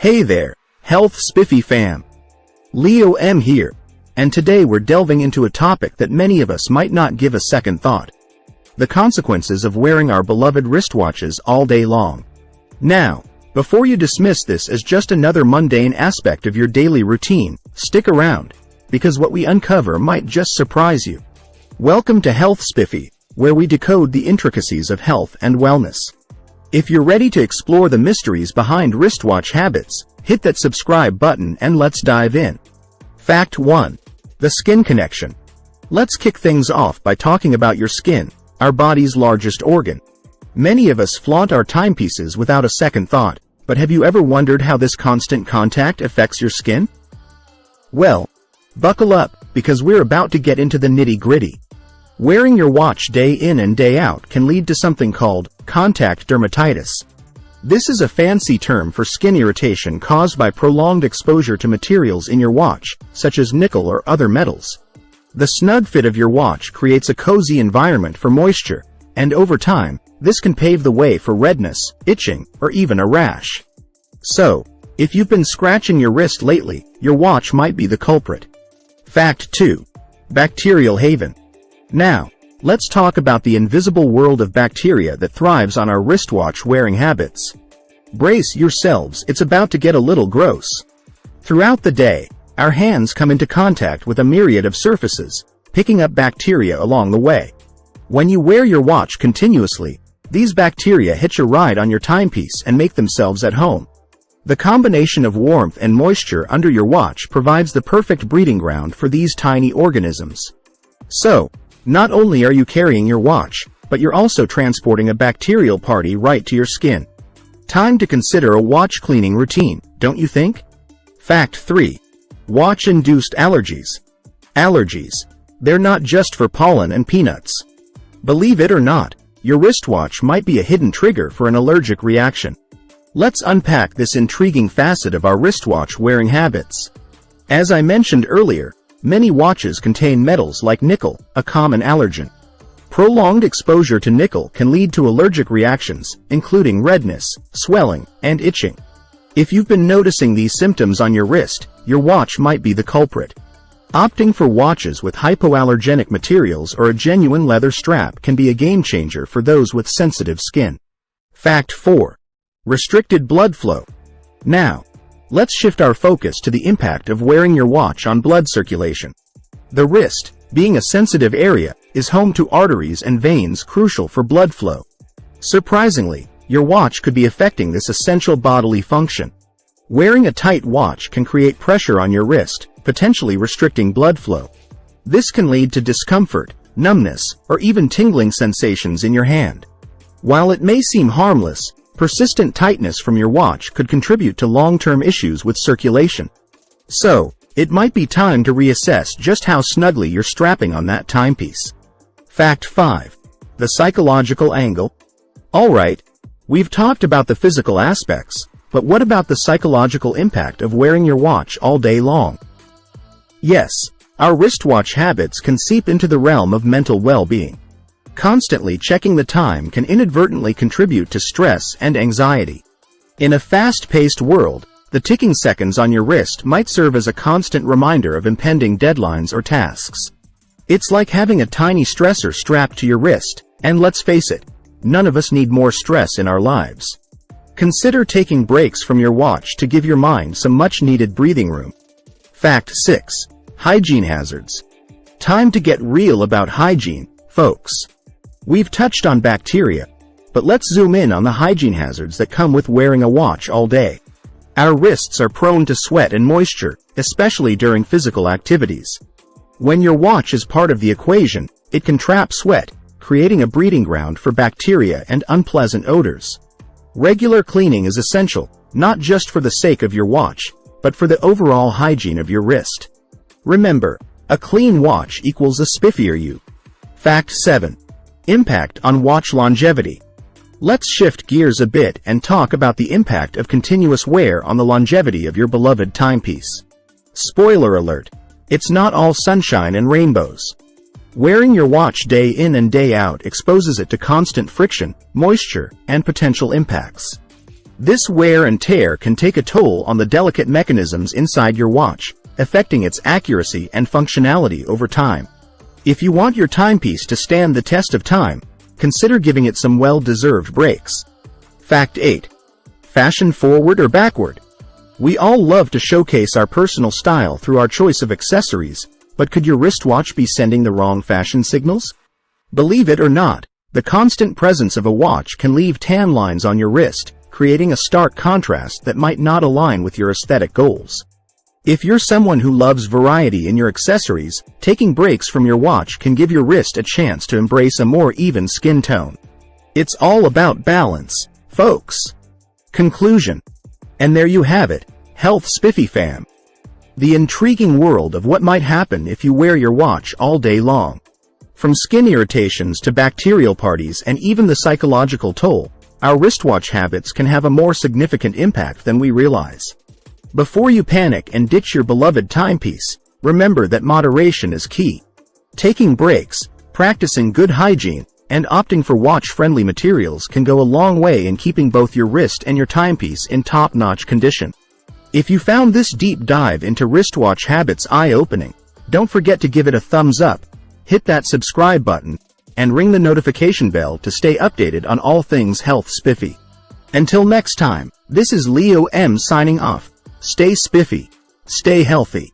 Hey there, Health Spiffy fam. Leo M here, and today we're delving into a topic that many of us might not give a second thought. The consequences of wearing our beloved wristwatches all day long. Now, before you dismiss this as just another mundane aspect of your daily routine, stick around, because what we uncover might just surprise you. Welcome to Health Spiffy, where we decode the intricacies of health and wellness. If you're ready to explore the mysteries behind wristwatch habits, hit that subscribe button and let's dive in. Fact 1. The skin connection. Let's kick things off by talking about your skin, our body's largest organ. Many of us flaunt our timepieces without a second thought, but have you ever wondered how this constant contact affects your skin? Well, buckle up, because we're about to get into the nitty-gritty. Wearing your watch day in and day out can lead to something called contact dermatitis. This is a fancy term for skin irritation caused by prolonged exposure to materials in your watch, such as nickel or other metals. The snug fit of your watch creates a cozy environment for moisture, and over time, this can pave the way for redness, itching, or even a rash. So, if you've been scratching your wrist lately, your watch might be the culprit. Fact 2. Bacterial haven. Now, let's talk about the invisible world of bacteria that thrives on our wristwatch wearing habits. Brace yourselves, it's about to get a little gross. Throughout the day, our hands come into contact with a myriad of surfaces, picking up bacteria along the way. When you wear your watch continuously, these bacteria hitch a ride on your timepiece and make themselves at home. The combination of warmth and moisture under your watch provides the perfect breeding ground for these tiny organisms. So, not only are you carrying your watch, but you're also transporting a bacterial party right to your skin. Time to consider a watch cleaning routine, don't you think? Fact 3. Watch-induced allergies. Allergies. They're not just for pollen and peanuts. Believe it or not, your wristwatch might be a hidden trigger for an allergic reaction. Let's unpack this intriguing facet of our wristwatch wearing habits. As I mentioned earlier, many watches contain metals like nickel, a common allergen. Prolonged exposure to nickel can lead to allergic reactions, including redness, swelling, and itching. If you've been noticing these symptoms on your wrist, your watch might be the culprit. Opting for watches with hypoallergenic materials or a genuine leather strap can be a game changer for those with sensitive skin. Fact 4. Restricted blood flow. Now, let's shift our focus to the impact of wearing your watch on blood circulation. The wrist, being a sensitive area, is home to arteries and veins crucial for blood flow. Surprisingly, your watch could be affecting this essential bodily function. Wearing a tight watch can create pressure on your wrist, potentially restricting blood flow. This can lead to discomfort, numbness, or even tingling sensations in your hand. While it may seem harmless, persistent tightness from your watch could contribute to long-term issues with circulation. So, it might be time to reassess just how snugly you're strapping on that timepiece. Fact 5. The psychological angle. Alright, we've talked about the physical aspects, but what about the psychological impact of wearing your watch all day long? Yes, our wristwatch habits can seep into the realm of mental well-being. Constantly checking the time can inadvertently contribute to stress and anxiety. In a fast-paced world, the ticking seconds on your wrist might serve as a constant reminder of impending deadlines or tasks. It's like having a tiny stressor strapped to your wrist, and let's face it, none of us need more stress in our lives. Consider taking breaks from your watch to give your mind some much-needed breathing room. Fact 6. Hygiene hazards. Time to get real about hygiene, folks. We've touched on bacteria, but let's zoom in on the hygiene hazards that come with wearing a watch all day. Our wrists are prone to sweat and moisture, especially during physical activities. When your watch is part of the equation, it can trap sweat, creating a breeding ground for bacteria and unpleasant odors. Regular cleaning is essential, not just for the sake of your watch, but for the overall hygiene of your wrist. Remember, a clean watch equals a spiffier you. Fact 7. Impact on watch longevity. Let's shift gears a bit and talk about the impact of continuous wear on the longevity of your beloved timepiece. Spoiler alert, it's not all sunshine and rainbows. Wearing your watch day in and day out exposes it to constant friction, moisture, and potential impacts. This wear and tear can take a toll on the delicate mechanisms inside your watch, affecting its accuracy and functionality over time. If you want your timepiece to stand the test of time, consider giving it some well-deserved breaks. Fact 8. Fashion forward or backward? We all love to showcase our personal style through our choice of accessories, but could your wristwatch be sending the wrong fashion signals? Believe it or not, the constant presence of a watch can leave tan lines on your wrist, creating a stark contrast that might not align with your aesthetic goals. If you're someone who loves variety in your accessories, taking breaks from your watch can give your wrist a chance to embrace a more even skin tone. It's all about balance, folks. Conclusion. And there you have it, Health Spiffy fam. The intriguing world of what might happen if you wear your watch all day long. From skin irritations to bacterial parties and even the psychological toll, our wristwatch habits can have a more significant impact than we realize. Before you panic and ditch your beloved timepiece, remember that moderation is key. Taking breaks, practicing good hygiene, and opting for watch-friendly materials can go a long way in keeping both your wrist and your timepiece in top-notch condition. If you found this deep dive into wristwatch habits eye-opening, don't forget to give it a thumbs up, hit that subscribe button, and ring the notification bell to stay updated on all things health spiffy. Until next time, this is Leo M signing off. Stay spiffy, stay healthy.